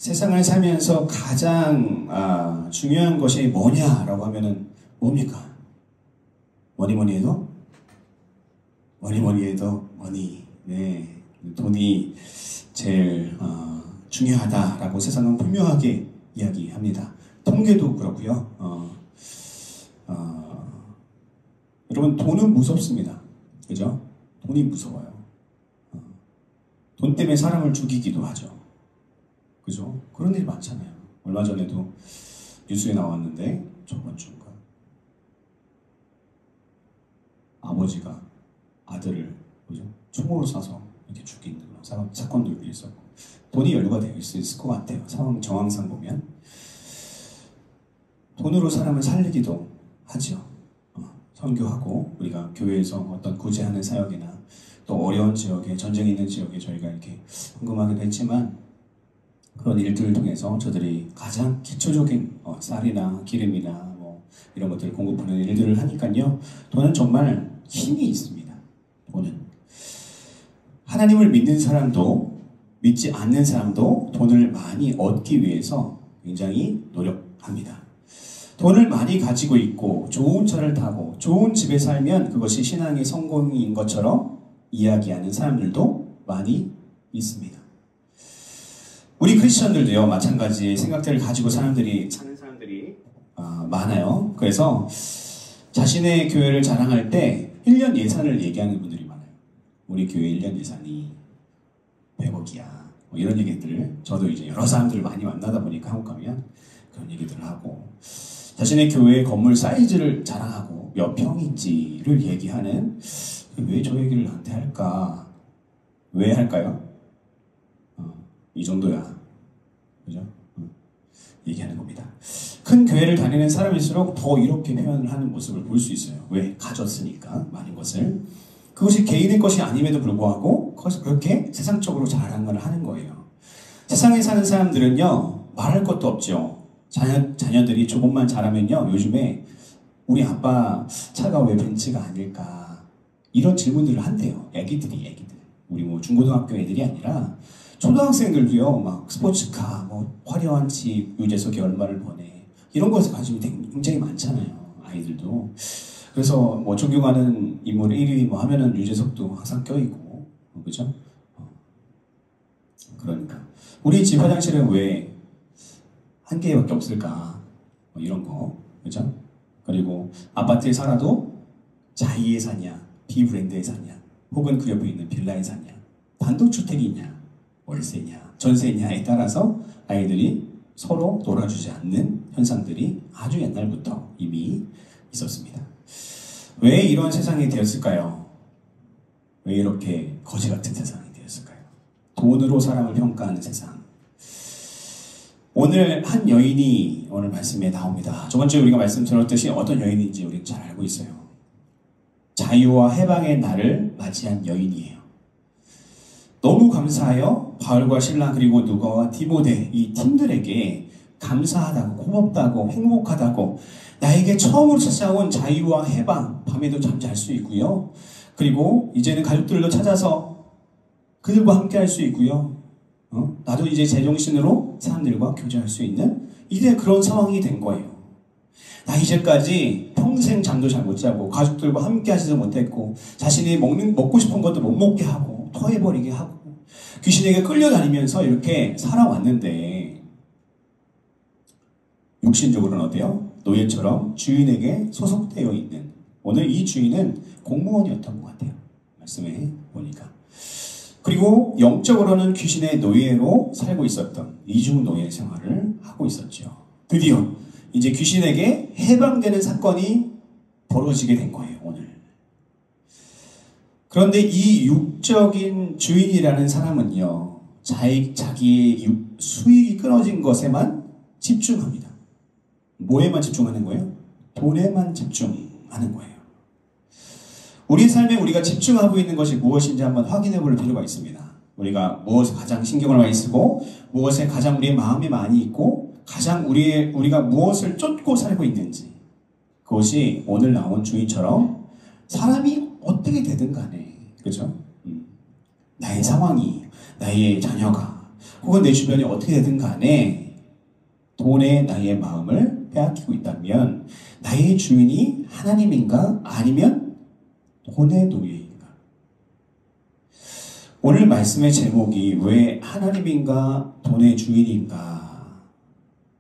세상을 살면서 가장 중요한 것이 뭐냐라고 하면은 뭡니까? 뭐니 해도 머니. 네, 돈이 제일 중요하다라고 세상은 분명하게 이야기합니다. 통계도 그렇고요. 여러분, 돈은 무섭습니다. 그죠? 돈이 무서워요. 돈 때문에 사람을 죽이기도 하죠. 그죠? 그런 일이 많잖아요. 얼마 전에도 뉴스에 나왔는데, 저번 주인가? 아버지가 아들을, 그죠? 총으로 쏴서 이렇게 죽이는 그런 사건도 있었고, 돈이 연루가 되어 있을 것 같아요. 정황상 보면. 돈으로 사람을 살리기도 하죠. 선교하고, 우리가 교회에서 어떤 구제하는 사역이나, 또 어려운 지역에, 전쟁이 있는 지역에 저희가 이렇게 헌금하기도 했지만, 그런 일들을 통해서 저들이 가장 기초적인 쌀이나 기름이나 뭐 이런 것들을 공급하는 일들을 하니까요. 돈은 정말 힘이 있습니다. 돈은. 하나님을 믿는 사람도 믿지 않는 사람도 돈을 많이 얻기 위해서 굉장히 노력합니다. 돈을 많이 가지고 있고 좋은 차를 타고 좋은 집에 살면 그것이 신앙의 성공인 것처럼 이야기하는 사람들도 많이 있습니다. 우리 크리스천들도요, 마찬가지의 생각들을 가지고 사는 사람들이 많아요. 그래서 자신의 교회를 자랑할 때 1년 예산을 얘기하는 분들이 많아요. 우리 교회 1년 예산이 100억이야. 뭐 이런 얘기들을, 저도 이제 여러 사람들을 많이 만나다 보니까 한국 가면 그런 얘기들을 하고, 자신의 교회의 건물 사이즈를 자랑하고 몇 평인지를 얘기하는, 왜 저 얘기를 나한테 할까? 왜 할까요? 이 정도야. 그죠? 얘기하는 겁니다. 큰 교회를 다니는 사람일수록 더 이렇게 표현을 하는 모습을 볼 수 있어요. 왜? 가졌으니까, 많은 것을. 그것이 개인의 것이 아님에도 불구하고, 그것을 그렇게 세상적으로 자랑을 하는 거예요. 세상에 사는 사람들은요, 말할 것도 없죠. 자녀들이 조금만 잘하면요, 요즘에 우리 아빠 차가 왜 벤츠가 아닐까? 이런 질문들을 한대요. 애기들. 우리 뭐 중고등학교 애들이 아니라, 초등학생들도요, 막 스포츠카, 뭐 화려한 집, 유재석이 얼마를 버네, 이런 것에 관심이 굉장히 많잖아요, 아이들도. 그래서 뭐 존경하는 인물 1위 뭐 하면은 유재석도 항상 껴있고, 그죠? 그러니까 우리 집 화장실은 왜 한 개밖에 없을까? 뭐 이런 거, 그죠? 그리고 아파트에 살아도 자이에 사냐, 비브랜드에 사냐, 혹은 그 옆에 있는 빌라에 사냐, 단독주택이 있냐, 월세냐, 전세냐에 따라서 아이들이 서로 놀아주지 않는 현상들이 아주 옛날부터 이미 있었습니다. 왜 이런 세상이 되었을까요? 왜 이렇게 거지 같은 세상이 되었을까요? 돈으로 사람을 평가하는 세상. 오늘 한 여인이 오늘 말씀에 나옵니다. 저번주에 우리가 말씀 들었듯이 어떤 여인인지 우리 잘 알고 있어요. 자유와 해방의 날을 맞이한 여인이에요. 너무 감사하여 바울과 실라 그리고 누가와 디모데 이 팀들에게 감사하다고, 고맙다고, 행복하다고, 나에게 처음으로 찾아온 자유와 해방, 밤에도 잠 잘 수 있고요. 그리고 이제는 가족들도 찾아서 그들과 함께 할 수 있고요. 나도 이제 제정신으로 사람들과 교제할 수 있는 이제 그런 상황이 된 거예요. 나 이제까지 평생 잠도 잘 못 자고 가족들과 함께 하지도 못했고 자신이 먹고 싶은 것도 못 먹게 하고 토해버리게 하고 귀신에게 끌려다니면서 이렇게 살아왔는데 육신적으로는 어때요? 노예처럼 주인에게 소속되어 있는, 오늘 이 주인은 공무원이었던 것 같아요. 말씀에 보니까. 그리고 영적으로는 귀신의 노예로 살고 있었던 이중 노예 생활을 하고 있었죠. 드디어 이제 귀신에게 해방되는 사건이 벌어지게 된 거예요, 오늘. 그런데 이 육적인 주인이라는 사람은요, 자기의 수익이 끊어진 것에만 집중합니다. 뭐에만 집중하는 거예요? 돈에만 집중하는 거예요. 우리 삶에 우리가 집중하고 있는 것이 무엇인지 한번 확인해 볼 필요가 있습니다. 우리가 무엇에 가장 신경을 많이 쓰고, 무엇에 가장 우리의 마음이 많이 있고, 가장 우리가 무엇을 쫓고 살고 있는지. 그것이 오늘 나온 주인처럼 사람이 어떻게 되든 간에, 그죠? 나의 상황이, 나의 자녀가, 혹은 내 주변이 어떻게 되든 간에 돈에 나의 마음을 빼앗기고 있다면 나의 주인이 하나님인가 아니면 돈의 노예인가? 오늘 말씀의 제목이 왜 하나님인가 돈의 주인인가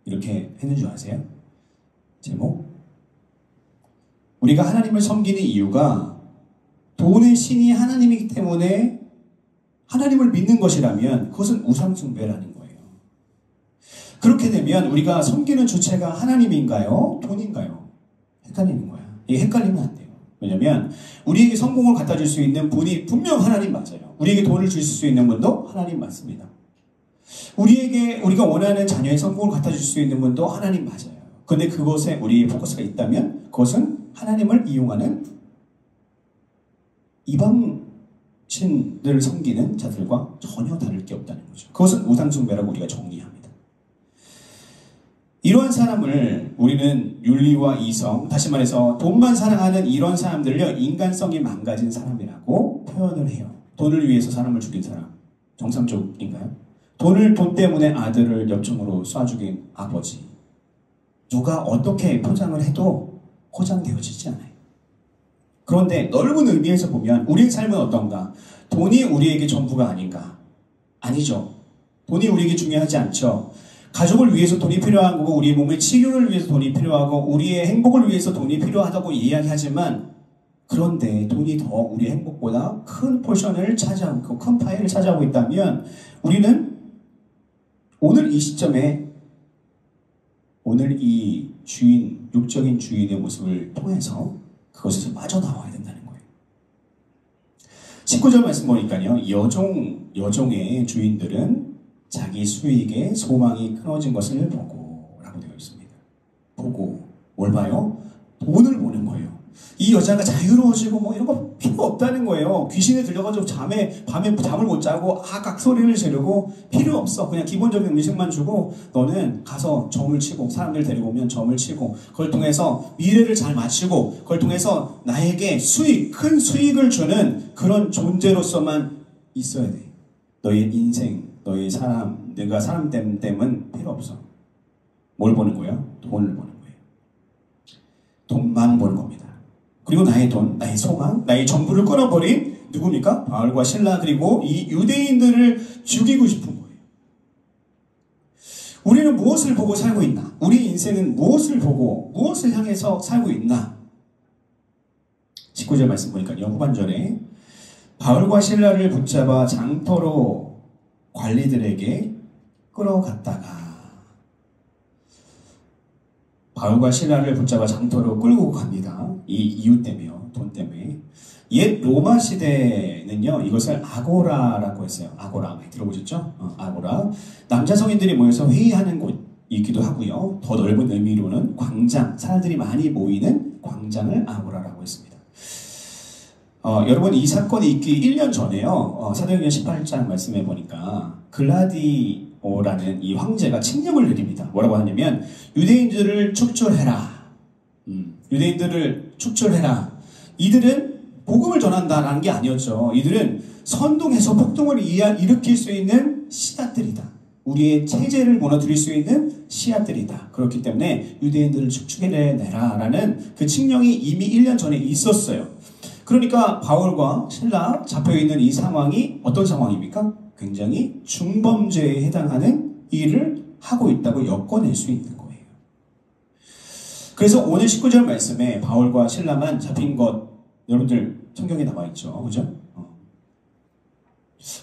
이렇게 했는 줄 아세요? 제목? 우리가 하나님을 섬기는 이유가 돈의 신이 하나님이기 때문에 하나님을 믿는 것이라면 그것은 우상숭배라는 거예요. 그렇게 되면 우리가 섬기는 주체가 하나님인가요? 돈인가요? 헷갈리는 거야. 이게 헷갈리면 안 돼요. 왜냐면 우리에게 성공을 갖다 줄 수 있는 분이 분명 하나님 맞아요. 우리에게 돈을 주실 수 있는 분도 하나님 맞습니다. 우리가 원하는 자녀의 성공을 갖다 줄 수 있는 분도 하나님 맞아요. 근데 그것에 우리의 포커스가 있다면 그것은 하나님을 이용하는 이방신들을 섬기는 자들과 전혀 다를 게 없다는 거죠. 그것은 우상숭배라고 우리가 정리합니다. 이러한 사람을 우리는 윤리와 이성, 다시 말해서 돈만 사랑하는 이런 사람들을요, 인간성이 망가진 사람이라고 표현을 해요. 돈을 위해서 사람을 죽인 사람, 정상적인가요? 돈 때문에 아들을 엽총으로 쏴 죽인 아버지. 누가 어떻게 포장을 해도 포장되어지지 않아요. 그런데 넓은 의미에서 보면 우리의 삶은 어떤가? 돈이 우리에게 전부가 아닌가? 아니죠. 돈이 우리에게 중요하지 않죠. 가족을 위해서 돈이 필요한 거고 우리의 몸의 치료를 위해서 돈이 필요하고 우리의 행복을 위해서 돈이 필요하다고 이야기하지만 그런데 돈이 더 우리의 행복보다 큰 포션을 차지하고 큰 파일을 차지하고 있다면 우리는 오늘 이 시점에 오늘 이 주인, 육적인 주인의 모습을 통해서 그것에서 빠져나와야 된다는 거예요. 19절 말씀 보니까요. 여종의 주인들은 자기 수익에 소망이 끊어진 것을 보고 라고 되어 있습니다. 보고 뭘 봐요? 돈을 보는 거예요. 이 여자가 자유로워지고 뭐 이런 거 필요 없다는 거예요. 귀신에 들려가지고 밤에 잠을 못 자고 악소리를 지르고 필요 없어. 그냥 기본적인 음식만 주고 너는 가서 점을 치고 사람들 데리고 오면 점을 치고 그걸 통해서 미래를 잘 마치고 그걸 통해서 나에게 큰 수익을 주는 그런 존재로서만 있어야 돼. 너의 인생, 너의 내가 사람 됨은 필요 없어. 뭘 보는 거예요? 돈을 보는 거예요. 돈만 보는 겁니다. 그리고 나의 돈, 나의 소망, 나의 전부를 끊어버린 누굽니까? 바울과 실라 그리고 이 유대인들을 죽이고 싶은 거예요. 우리는 무엇을 보고 살고 있나? 우리 인생은 무엇을 보고 무엇을 향해서 살고 있나? 19절 말씀 보니까요. 후반절에 바울과 실라를 붙잡아 장터로 관리들에게 끌어갔다가 바울과 실라를 붙잡아 장터로 끌고 갑니다. 이 이유 때문에요. 돈 때문에. 옛 로마 시대는요. 이것을 아고라라고 했어요. 아고라. 많이 들어보셨죠? 아고라. 남자 성인들이 모여서 회의하는 곳이기도 하고요. 더 넓은 의미로는 광장. 사람들이 많이 모이는 광장을 아고라라고 했습니다. 여러분 이 사건이 있기 1년 전에요. 사도행전 18장 말씀해 보니까 글라디오라는 이 황제가 칙령을 내립니다. 뭐라고 하냐면 유대인들을 축출해라. 유대인들을 축출해라. 이들은 복음을 전한다라는 게 아니었죠. 이들은 선동해서 폭동을 일으킬 수 있는 씨앗들이다. 우리의 체제를 무너뜨릴 수 있는 씨앗들이다. 그렇기 때문에 유대인들을 축출해내라라는 그 칙령이 이미 1년 전에 있었어요. 그러니까 바울과 실라 잡혀있는 이 상황이 어떤 상황입니까? 굉장히 중범죄에 해당하는 일을 하고 있다고 엮어낼 수 있는 거예요. 그래서 오늘 19절 말씀에 바울과 실라만 잡힌 것 여러분들 성경에 나와있죠. 그죠?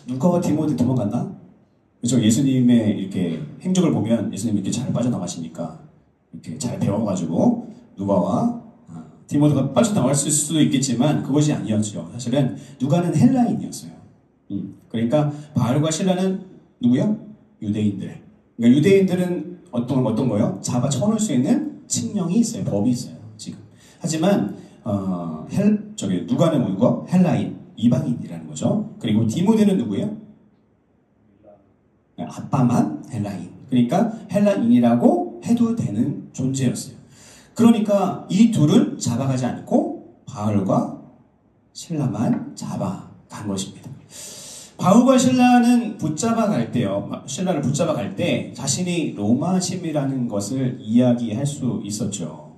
누가와 디모데 도망갔나? 그죠? 예수님의 이렇게 행적을 보면 예수님이 이렇게 잘 빠져나가시니까 이렇게 잘 배워가지고 누가와 디모데가 빠져나왔을 수도 있겠지만 그것이 아니었죠. 사실은 누가는 헬라인이었어요. 그러니까 바울과 실라는 누구요? 유대인들. 그러니까 유대인들은 어떤 거요? 잡아 쳐놓을 수 있는 칙령이 있어요. 법이 있어요. 지금. 하지만 누가는 누구? 헬라인, 이방인이라는 거죠. 그리고 디모데는 누구예요? 아빠만 헬라인. 그러니까 헬라인이라고 해도 되는 존재였어요. 그러니까 이 둘은 잡아가지 않고 바울과 실라만 잡아간 것입니다. 바울과 신라는 붙잡아 갈 때요. 신라를 붙잡아 갈 때 자신이 로마심이라는 것을 이야기할 수 있었죠.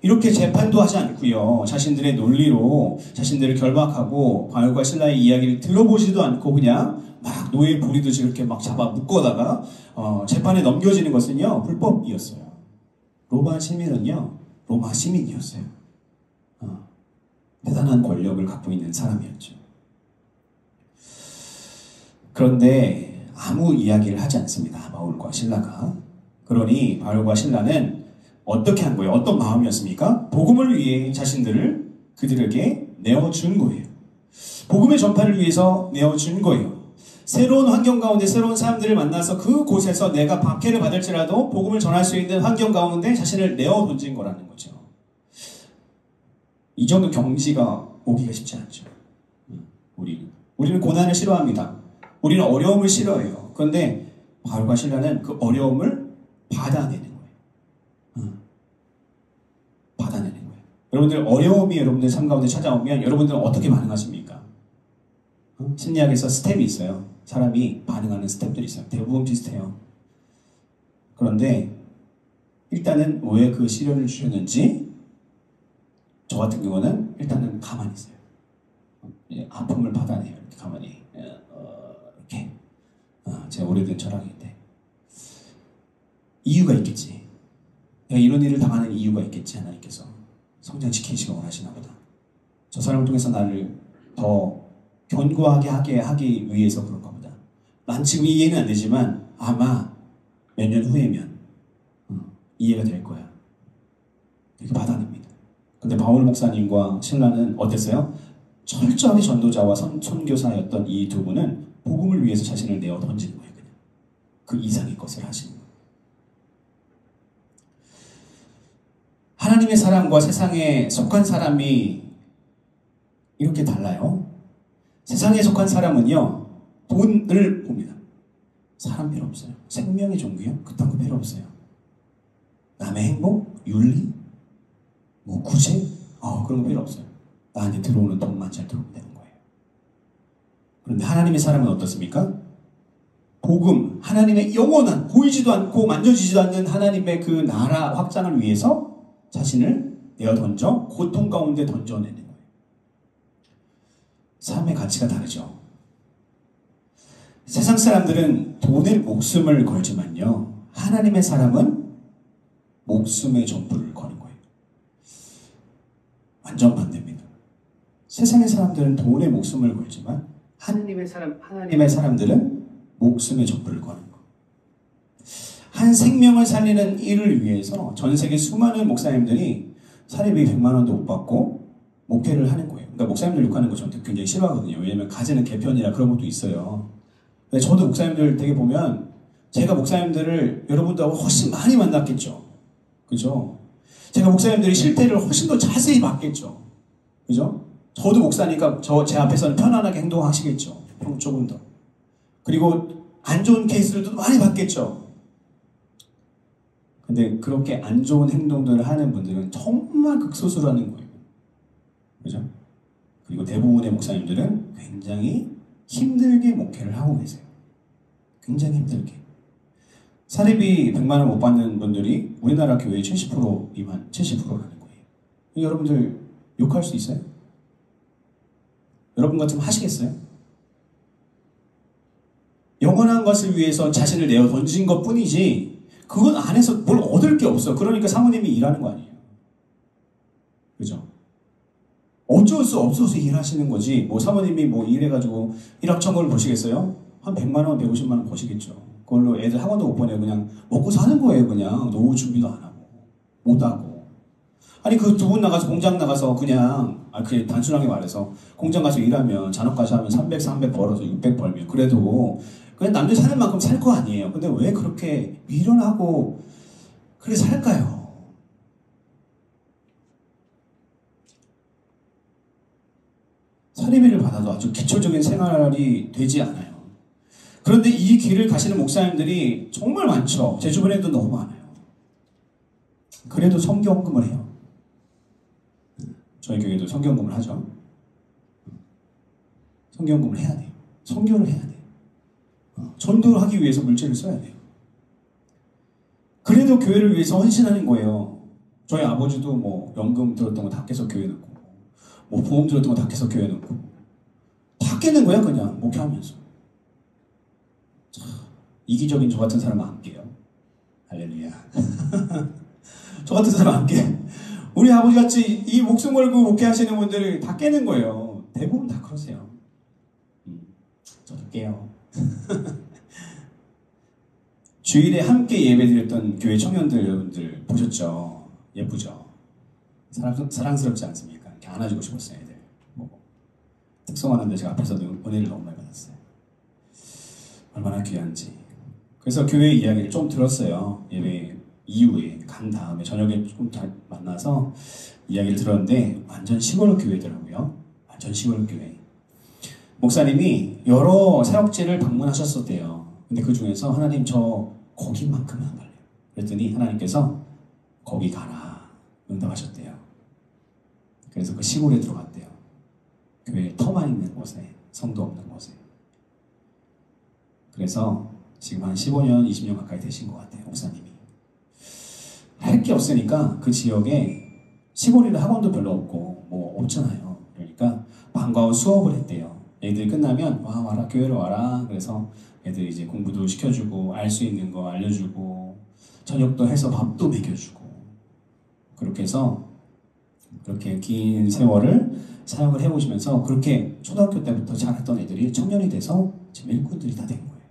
이렇게 재판도 하지 않고요. 자신들의 논리로 자신들을 결박하고 바울과 신라의 이야기를 들어보지도 않고 그냥 막 노예 부리듯이 이렇게 막 잡아 묶어다가 재판에 넘겨지는 것은요. 불법이었어요. 로마 시민은요. 로마 시민이었어요. 대단한 권력을 갖고 있는 사람이었죠. 그런데 아무 이야기를 하지 않습니다. 바울과 신라가. 그러니 바울과 신라는 어떻게 한 거예요? 어떤 마음이었습니까? 복음을 위해 자신들을 그들에게 내어준 거예요. 복음의 전파를 위해서 내어준 거예요. 새로운 환경 가운데 새로운 사람들을 만나서 그곳에서 내가 박해를 받을지라도 복음을 전할 수 있는 환경 가운데 자신을 내어 던진 거라는 거죠. 이 정도 경지가 오기가 쉽지 않죠. 우리는 고난을 싫어합니다. 우리는 어려움을 싫어해요. 그런데 바울과 신라는 그 어려움을 받아내는 거예요. 받아내는 거예요. 여러분들 어려움이 여러분들 삶 가운데 찾아오면 여러분들은 어떻게 반응하십니까? 심리학에서 스텝이 있어요. 사람이 반응하는 스텝들이 있어요. 대부분 비슷해요. 그런데 일단은 왜 그 시련을 주셨는지 저 같은 경우는 일단은 가만히 있어요. 아픔을 받아내요. 이렇게 가만히 이렇게 제 오래된 철학인데 이유가 있겠지. 내가 이런 일을 당하는 이유가 있겠지. 하나님께서 성장시키시고 원하시나 보다. 저 사람을 통해서 나를 더 견고하게 하기 위해서 그런가 보다. 난 지금 이해는 안 되지만 아마 몇 년 후에면 이해가 될 거야. 이렇게 받아냅니다. 근데 바울 목사님과 신라는 어땠어요? 철저하게 전도자와 선교사였던 이 두 분은 복음을 위해서 자신을 내어 던지는 거예요. 그냥. 그 이상의 것을 하시는 거예요. 하나님의 사람과 세상에 속한 사람이 이렇게 달라요. 세상에 속한 사람은요, 돈을 봅니다. 사람 필요 없어요. 생명의 종교요? 그딴 거 필요 없어요. 남의 행복? 윤리? 뭐 구제? 그런 거 필요 없어요. 나한테 들어오는 돈만 잘 들어오면 되는 거예요. 그런데 하나님의 사람은 어떻습니까? 복음, 하나님의 영원한, 보이지도 않고 만져지지도 않는 하나님의 그 나라 확장을 위해서 자신을 내어 던져 고통 가운데 던져내는 거예요. 삶의 가치가 다르죠. 세상 사람들은 돈에 목숨을 걸지만요. 하나님의 사람은 목숨의 전부를 거는 거예요. 완전 반대입니다. 세상의 사람들은 돈에 목숨을 걸지만 하나님의 사람들은 목숨의 전부를 거는 거예요. 한 생명을 살리는 일을 위해서 전 세계 수많은 목사님들이 사례비 100만 원도 못 받고 목회를 하는 거예요. 그러니까 목사님들 욕하는 거 저는 굉장히 싫어하거든요. 왜냐면 가지는 개편이라 그런 것도 있어요. 근데 저도 목사님들 되게 보면 제가 목사님들을 여러분들하고 훨씬 많이 만났겠죠. 그죠? 제가 목사님들이 실패를 훨씬 더 자세히 봤겠죠. 그죠? 저도 목사니까 제 앞에서는 편안하게 행동하시겠죠. 조금 더. 그리고 안 좋은 케이스들도 많이 봤겠죠. 근데 그렇게 안 좋은 행동들을 하는 분들은 정말 극소수라는 거예요. 그죠? 그리고 대부분의 목사님들은 굉장히 힘들게 목회를 하고 계세요. 굉장히 힘들게. 사례비 100만 원 못 받는 분들이 우리나라 교회의 70%라는 거예요. 여러분들 욕할 수 있어요? 여러분 같으면 하시겠어요? 영원한 것을 위해서 자신을 내어 던진 것 뿐이지 그건 안에서 뭘 얻을 게 없어. 그러니까 사모님이 일하는 거 아니에요. 그죠? 어쩔 수 없어서 일하시는 거지. 뭐 사모님이 뭐 일해가지고 일확천금을 보시겠어요? 한 100만 원, 150만 원 버시겠죠. 그걸로 애들 학원도 못 보내고 그냥 먹고 사는 거예요. 그냥 노후 준비도 안 하고 못 하고. 아니 그 두 분 나가서 공장 나가서 그냥 단순하게 말해서 공장 가서 일하면 잔업까지 하면 300 벌어서 600 벌면 그래도 그냥 남들 사는 만큼 살 거 아니에요. 근데 왜 그렇게 미련하고 그렇게 살까요? 사례비를 받아도 아주 기초적인 생활이 되지 않아요. 그런데 이 길을 가시는 목사님들이 정말 많죠. 제 주변에도 너무 많아요. 그래도 성경금을 해요. 저희 교회도 성경금을 하죠. 성경금을 해야 돼요. 선교를 해야 돼요. 전도를 하기 위해서 물질을 써야 돼요. 그래도 교회를 위해서 헌신하는 거예요. 저희 아버지도 뭐 연금 들었던 거 다 깨서 교회 넣고, 뭐 보험 들었던 거 다 깨서 교회 넣고, 다 깨는 거야 그냥 목회하면서. 자, 이기적인 저 같은 사람은 안 깨요. 할렐루야. 저 같은 사람 안 깨. 우리 아버지같이 이 목숨 걸고 목회하시는 분들이 다 깨는 거예요. 대부분 다 그러세요. 저도 깨요. 주일에 함께 예배드렸던 교회 청년들 여러분들 보셨죠? 예쁘죠? 사랑스럽지 않습니까? 이렇게 안아주고 싶었어요, 애들. 특성하는데 제가 앞에서 은혜를 너무 많이 받았어요. 얼마나 귀한지. 그래서 교회 이야기를 좀 들었어요. 예배 이후에 간 다음에 저녁에 좀 만나서 이야기를 들었는데 완전 시골 교회더라고요. 완전 시골 교회. 목사님이 여러 사역지를 방문하셨었대요. 근데 그 중에서 하나님 저 거기만큼은 안 갈래요. 그랬더니 하나님께서 거기 가라 응답하셨대요. 그래서 그 시골에 들어갔대요. 교회 터만 있는 곳에, 성도 없는 곳에. 그래서 지금 한 15년, 20년 가까이 되신 것 같아요, 목사님이. 할 게 없으니까 그 지역에 시골이라 학원도 별로 없고 뭐 없잖아요. 그러니까 방과 후 수업을 했대요. 애들이 끝나면 와라 교회로 와라. 그래서 애들 이제 공부도 시켜주고 알 수 있는 거 알려주고 저녁도 해서 밥도 먹여주고 그렇게 해서 그렇게 긴 세월을 사역을 해보시면서 그렇게 초등학교 때부터 잘했던 애들이 청년이 돼서 지금 일꾼들이 다 된 거예요.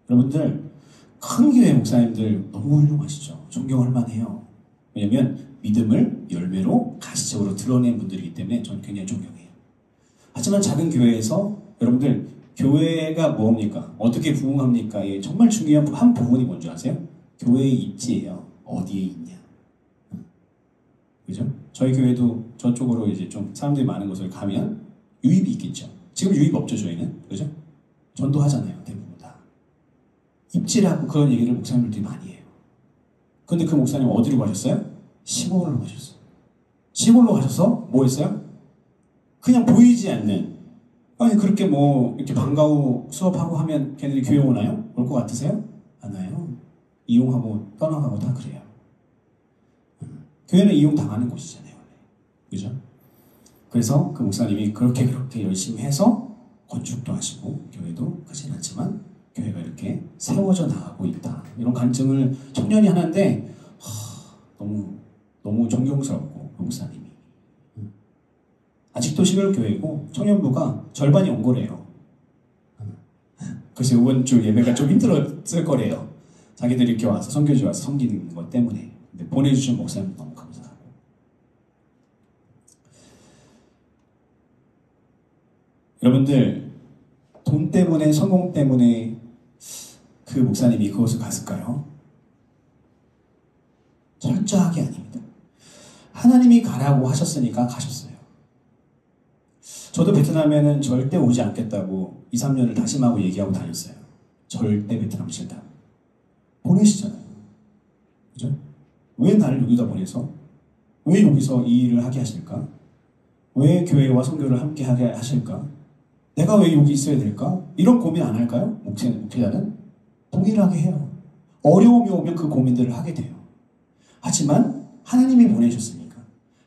여러분들 큰 교회 목사님들 너무 훌륭하시죠. 존경할 만해요. 왜냐면 믿음을 열매로 가시적으로 드러낸 분들이기 때문에 저는 굉장히 존경해요. 하지만 작은 교회에서 여러분들 교회가 뭡니까? 어떻게 부흥합니까? 정말 중요한 한 부분이 뭔지 아세요? 교회의 입지예요. 어디에 있냐. 그죠? 저희 교회도 저쪽으로 이제 좀 사람들이 많은 곳을 가면 유입이 있겠죠. 지금 유입 없죠, 저희는. 그죠? 전도하잖아요, 대부분 다. 입지라고 그런 얘기를 목사님들이 많이 해요. 근데 그 목사님 어디로 가셨어요? 시골로 가셨어요. 시골로 가셔서 뭐 했어요? 그냥 보이지 않는, 아니 그렇게 뭐 이렇게 방과 후 수업하고 하면 걔네들이 교회 오나요? 올 것 같으세요? 안 와요. 이용하고 떠나가고 다 그래요. 교회는 이용당하는 곳이잖아요, 원래. 그죠? 그래서 그 목사님이 그렇게 열심히 해서 건축도 하시고 교회도 크진 않지만 교회가 이렇게 세워져 나가고 있다. 이런 간증을 청년이 하는데 너무 존경스럽고 그 목사님이. 아직도 시골교회고 청년부가 절반이 온 거래요. 그래서 이번 주 예배가 좀 힘들었을 거래요. 자기들이 이렇게 와서 선교지 와서 섬기는 것 때문에. 근데 보내주신 목사님 너무 감사하고. 여러분들 돈 때문에 성공 때문에 그 목사님이 그곳을 갔을까요? 철저하게 아닙니다. 하나님이 가라고 하셨으니까 가셨어요. 저도 베트남에는 절대 오지 않겠다고 2, 3년을 다짐하고 얘기하고 다녔어요. 절대 베트남 싫다. 보내시잖아요. 그죠? 왜 나를 여기다 보내서? 왜 여기서 이 일을 하게 하실까? 왜 교회와 선교를 함께 하게 하실까? 내가 왜 여기 있어야 될까? 이런 고민 안 할까요? 목회자는? 동일하게 해요. 어려움이 오면 그 고민들을 하게 돼요. 하지만 하나님이 보내셨으니까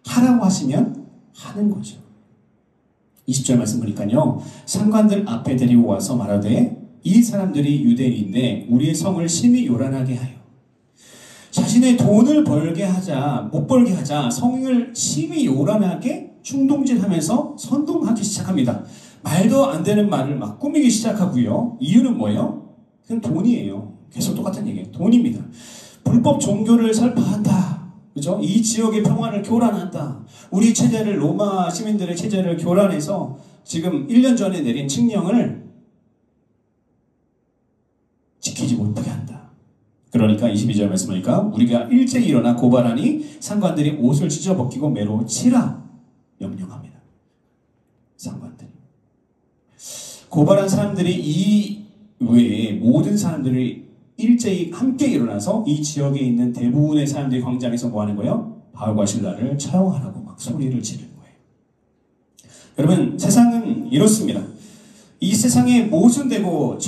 하라고 하시면 하는 거죠. 20절 말씀 보니까요. 상관들 앞에 데리고 와서 말하되 이 사람들이 유대인인데 우리의 성을 심히 요란하게 하여 자신의 돈을 벌게 하자 못 벌게 하자 성을 심히 요란하게 충동질하면서 선동하기 시작합니다. 말도 안 되는 말을 막 꾸미기 시작하고요. 이유는 뭐예요? 그냥 돈이에요. 계속 똑같은 얘기예요. 돈입니다. 불법 종교를 설파한다. 그죠? 이 지역의 평화를 교란한다. 우리 체제를 로마 시민들의 체제를 교란해서 지금 1년 전에 내린 칙령을 지키지 못하게 한다. 그러니까 22절 말씀하니까 우리가 일제히 일어나 고발하니 상관들이 옷을 찢어벗기고 매로 치라 명령합니다. 상관들이. 고발한 사람들이 이 외에 모든 사람들이 일제히 함께 일어나서 이 지역에 있는 대부분의 사람들이 광장에서 뭐 하는 거예요? 바울과 실라를 처형하라고 막 소리를 지르는 거예요. 여러분 세상은 이렇습니다. 이 세상에 모순되고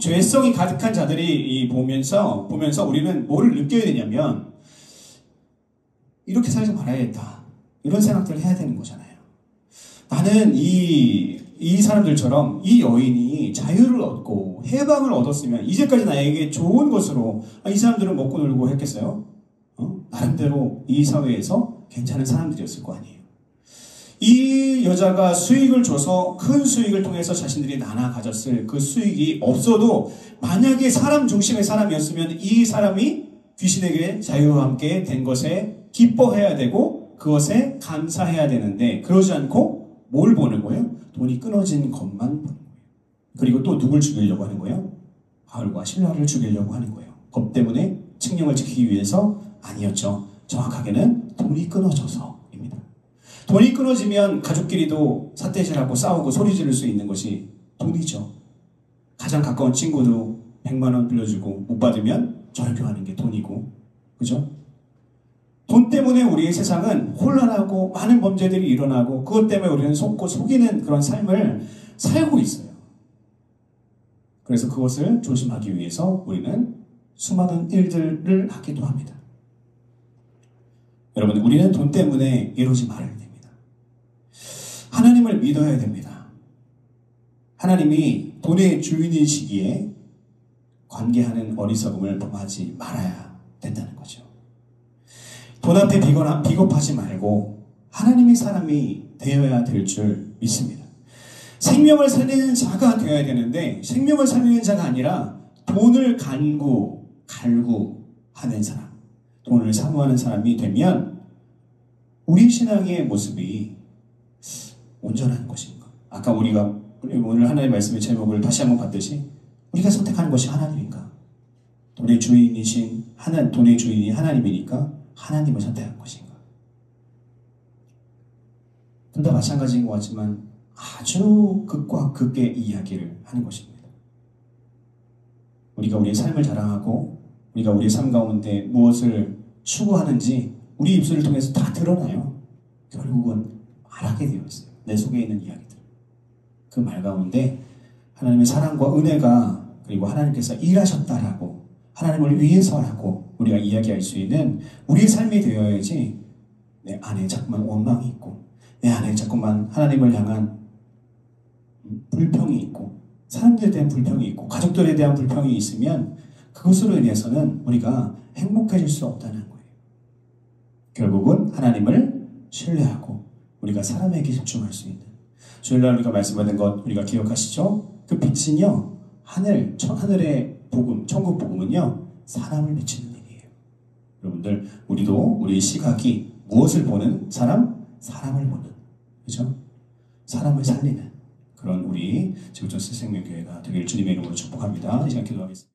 죄성이 가득한 자들이 보면서 우리는 뭐를 느껴야 되냐면 이렇게 살지 말아야겠다. 이런 생각들을 해야 되는 거잖아요. 나는 이 사람들처럼 이 여인이 자유를 얻고 해방을 얻었으면 이제까지 나에게 좋은 것으로 이 사람들은 먹고 놀고 했겠어요? 나름대로 이 사회에서 괜찮은 사람들이었을 거 아니에요. 이 여자가 수익을 줘서 큰 수익을 통해서 자신들이 나눠 가졌을 그 수익이 없어도 만약에 사람 중심의 사람이었으면 이 사람이 귀신에게 자유와 함께 된 것에 기뻐해야 되고 그것에 감사해야 되는데 그러지 않고 뭘 보는 거예요? 돈이 끊어진 것만 보는 거예요. 그리고 또 누굴 죽이려고 하는 거예요? 바울과 실라를 죽이려고 하는 거예요. 법 때문에 칙령을 지키기 위해서 아니었죠. 정확하게는 돈이 끊어져서입니다. 돈이 끊어지면 가족끼리도 삿대질하고 싸우고 소리 지를 수 있는 것이 돈이죠. 가장 가까운 친구도 100만 원 빌려주고 못 받으면 절교하는 게 돈이고, 그죠? 돈 때문에 우리의 세상은 혼란하고 많은 범죄들이 일어나고 그것 때문에 우리는 속고 속이는 그런 삶을 살고 있어요. 그래서 그것을 조심하기 위해서 우리는 수많은 일들을 하기도 합니다. 여러분, 우리는 돈 때문에 이러지 말아야 됩니다. 하나님을 믿어야 됩니다. 하나님이 돈의 주인이시기에 관계하는 어리석음을 범하지 말아야 된다는 거죠. 돈 앞에 비겁하지 말고 하나님의 사람이 되어야 될 줄 믿습니다. 생명을 살리는 자가 되어야 되는데 생명을 살리는 자가 아니라 돈을 갈구하는 사람, 돈을 사모하는 사람이 되면 우리 신앙의 모습이 온전한 것인가? 아까 우리가 오늘 하나님의 말씀의 제목을 다시 한번 봤듯이 우리가 선택하는 것이 하나님인가? 돈의 주인이 하나님이니까 하나님을 선택한 것인가? 둘 다 마찬가지인 것 같지만 아주 극과 극의 이야기를 하는 것입니다. 우리가 우리의 삶을 자랑하고 우리가 우리의 삶 가운데 무엇을 추구하는지 우리 입술을 통해서 다 드러나요. 결국은 말하게 되어 있어요. 내 속에 있는 이야기들. 그 말 가운데 하나님의 사랑과 은혜가 그리고 하나님께서 일하셨다라고 하나님을 위해서라고 우리가 이야기할 수 있는 우리의 삶이 되어야지 내 안에 자꾸만 원망이 있고 내 안에 자꾸만 하나님을 향한 불평이 있고 사람들에 대한 불평이 있고 가족들에 대한 불평이 있으면 그것으로 인해서는 우리가 행복해질 수 없다는 거예요. 결국은 하나님을 신뢰하고 우리가 사람에게 집중할 수 있는 주일날 우리가 말씀받은 것 우리가 기억하시죠? 그 빛은요 하늘의 복음, 천국 복음은요 사람을 비치는 일이에요. 여러분들 우리도 우리의 시각이 무엇을 보는 사람? 사람을 보는, 그죠? 사람을 살리는 그런 우리 지구촌 새생명교회가 되길 주님의 이름으로 축복합니다. 이 시간 기도하겠습니다.